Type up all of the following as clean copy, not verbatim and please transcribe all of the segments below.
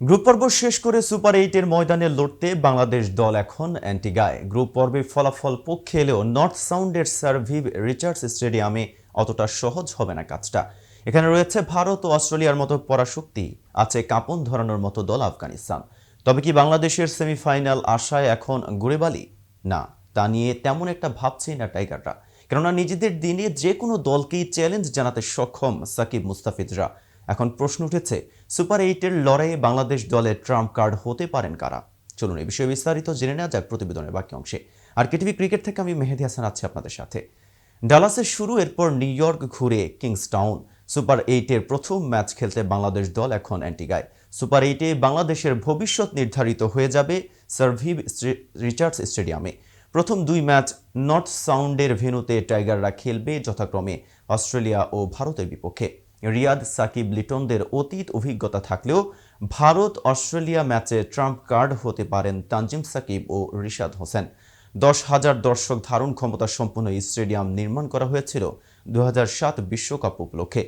Group পর্ব শেষ করে সুপার এইটের ময়দানে লড়তে বাংলাদেশ দল এখন অ্যান্টিগায়। গ্রুপ পর্বে ফলাফল পক্ষে এলেও নর্থ সাউন্ডের স্যার ভিভ রিচার্ডস স্টেডিয়ামে অতটা সহজ হবে না কাজটা। এখানে রয়েছে ভারত ও অস্ট্রেলিয়ার মতো পরাশক্তি, আছে কাঁপন ধরানোর মতো দল আফগানিস্তান। তবে কি বাংলাদেশের সেমিফাইনাল আশায় এখন গুড়েবালি? না, তা নিয়ে তেমন একটা ভাবছেই না টাইগাররা। কেননা নিজেদের দিনে যে কোনো দলকেই চ্যালেঞ্জ জানাতে সক্ষম সাকিব মুস্তাফিজরা। এখন প্রশ্ন উঠেছে, সুপার এইটের লড়াইয়ে বাংলাদেশ দলের ট্রাম্প কার্ড হতে পারেন কারা? চলুন এই বিষয়ে বিস্তারিত জেনে নেওয়া যাক প্রতিবেদনের বাকি অংশে। আর কেটিভি ক্রিকেট থেকে আমি মেহেদী হাসান আছি আপনাদের সাথে। ডালাসের শুরু, এরপর নিউ ইয়র্ক ঘুরে কিংসটাউন। সুপার এইটের প্রথম ম্যাচ খেলতে বাংলাদেশ দল এখন অ্যান্টিগায়। সুপার এইটে বাংলাদেশের ভবিষ্যৎ নির্ধারিত হয়ে যাবে স্যার ভিভ রিচার্ডস স্টেডিয়ামে। প্রথম দুই ম্যাচ নর্থ সাউন্ডের ভেন্যুতে টাইগাররা খেলবে যথাক্রমে অস্ট্রেলিয়া ও ভারতের বিপক্ষে। রিয়াদ, সাকিব, লিটনদের অতীত অভিজ্ঞতা থাকলেও ভারত অস্ট্রেলিয়া ম্যাচে ট্রাম্প কার্ড হতে পারেন তানজিম সাকিব ও রিশাদ হোসেন। 10,000 দর্শক ধারণ ক্ষমতা সম্পন্ন স্টেডিয়াম নির্মাণ করা হয়েছিল 2007 বিশ্বকাপ উপলক্ষে।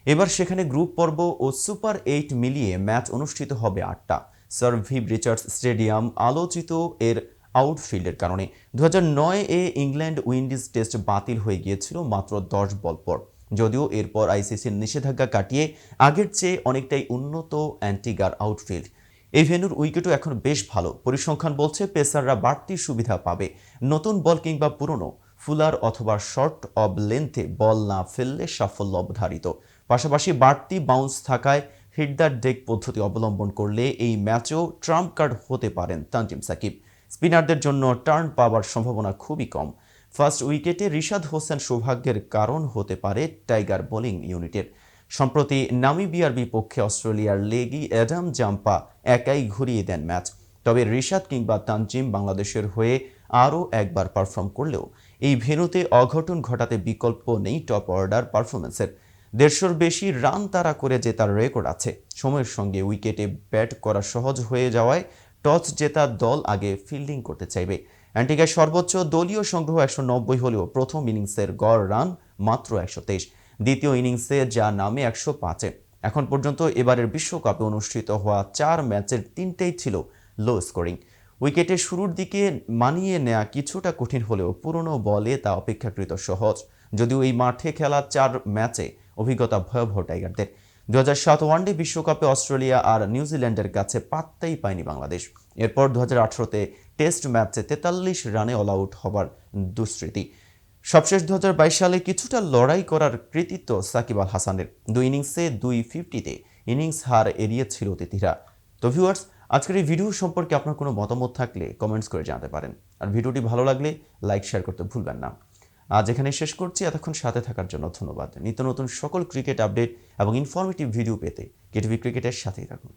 এবার সেখানে গ্রুপ পর্ব ও সুপার এইট মিলিয়ে ম্যাচ অনুষ্ঠিত হবে 8টা। স্যার ভিভ রিচার্ডস স্টেডিয়াম আলোচিত এর আউটফিল্ডের কারণে। 2009-এ ইংল্যান্ড উইন্ডিজ টেস্ট বাতিল হয়ে গিয়েছিল মাত্র 10 বল পর। যদিও এরপর আইসিসির নিষেধাজ্ঞা কাটিয়ে আগের চেয়ে অনেকটাই উন্নত অ্যান্টিগার আউটফিল্ড। এই ভেন্যুর উইকেটও এখন বেশ ভালো। পরিসংখ্যান বলছে পেসাররা বাড়তি সুবিধা পাবে। নতুন বল কিংবা পুরনো ফুলার অথবা শর্ট অব লেন্থে বল না ফেললে সাফল্য অবধারিত। পাশাপাশি বাড়তি বাউন্স থাকায় হিট দ্য ডেক পদ্ধতি অবলম্বন করলে এই ম্যাচেও ট্রাম্প কার্ড হতে পারেন তানজিম সাকিব। স্পিনারদের জন্য টার্ন পাওয়ার সম্ভাবনা খুবই কম। ফার্স্ট উইকেটে রিশাদ হোসেন সৌভাগ্যের কারণ হতে পারে টাইগার বোলিং ইউনিটের। সম্প্রতি নামিবিয়ার বিপক্ষে অস্ট্রেলিয়ার লেগি অ্যাডাম জাম্পা একাই ঘুরিয়ে দেন ম্যাচ। তবে রিশাদ কিংবা তানজিম বাংলাদেশের হয়ে আরও একবার পারফর্ম করলেও এই ভেন্যুতে অঘটন ঘটাতে বিকল্প নেই টপ অর্ডার পারফরমেন্সের। 150-র বেশি রান তাড়া করে জেতার রেকর্ড আছে। সময়ের সঙ্গে উইকেটে ব্যাট করা সহজ হয়ে যাওয়ায় টস জেতা দল আগে ফিল্ডিং করতে চাইবে। অ্যান্টিগায় সর্বোচ্চ দলীয় সংগ্রহ 190 হলেও প্রথম ইনিংসের গড় রান মাত্র 123। দ্বিতীয় ইনিংসে যা নামে 105-এ। এখন পর্যন্ত এবারের বিশ্বকাপে অনুষ্ঠিত হওয়া 4 ম্যাচের 3টেই ছিল লো স্কোরিং। উইকেটের শুরুর দিকে মানিয়ে নেওয়া কিছুটা কঠিন হলেও পুরনো বলে তা অপেক্ষাকৃত সহজ। যদিও এই মাঠে খেলা 4 ম্যাচে অভিজ্ঞতা ভয়াবহ টাইগারদের। 2007 ওয়ানডে বিশ্বকাপে অস্ট্রেলিয়া আর নিউজিল্যান্ডের কাছে পাত্তাই পায়নি বাংলাদেশ। এরপর 2018-তে টেস্ট ম্যাচে 43 রানে অল আউট হবার দুঃস্মৃতি। সবশেষ 2022 সালে কিছুটা লড়াই করার কৃতিত্ব সাকিব আল হাসানের। 2 ইনিংসে 250-তে ইনিংস হার এড়িয়েছিল অতিথিরা। তো ভিউয়ার্স, আজকের এই ভিডিও সম্পর্কে আপনার কোনো মতামত থাকলে কমেন্টস করে জানাতে পারেন। আর ভিডিওটি ভালো লাগলে লাইক শেয়ার করতে ভুলবেন না। আজ এখানে শেষ করছি। এতক্ষণ সাথে থাকার জন্য ধন্যবাদ। নিত্য নতুন সকল ক্রিকেট আপডেট এবং ইনফরমেটিভ ভিডিও পেতে কেটিভি ক্রিকেটের সাথেই থাকুন।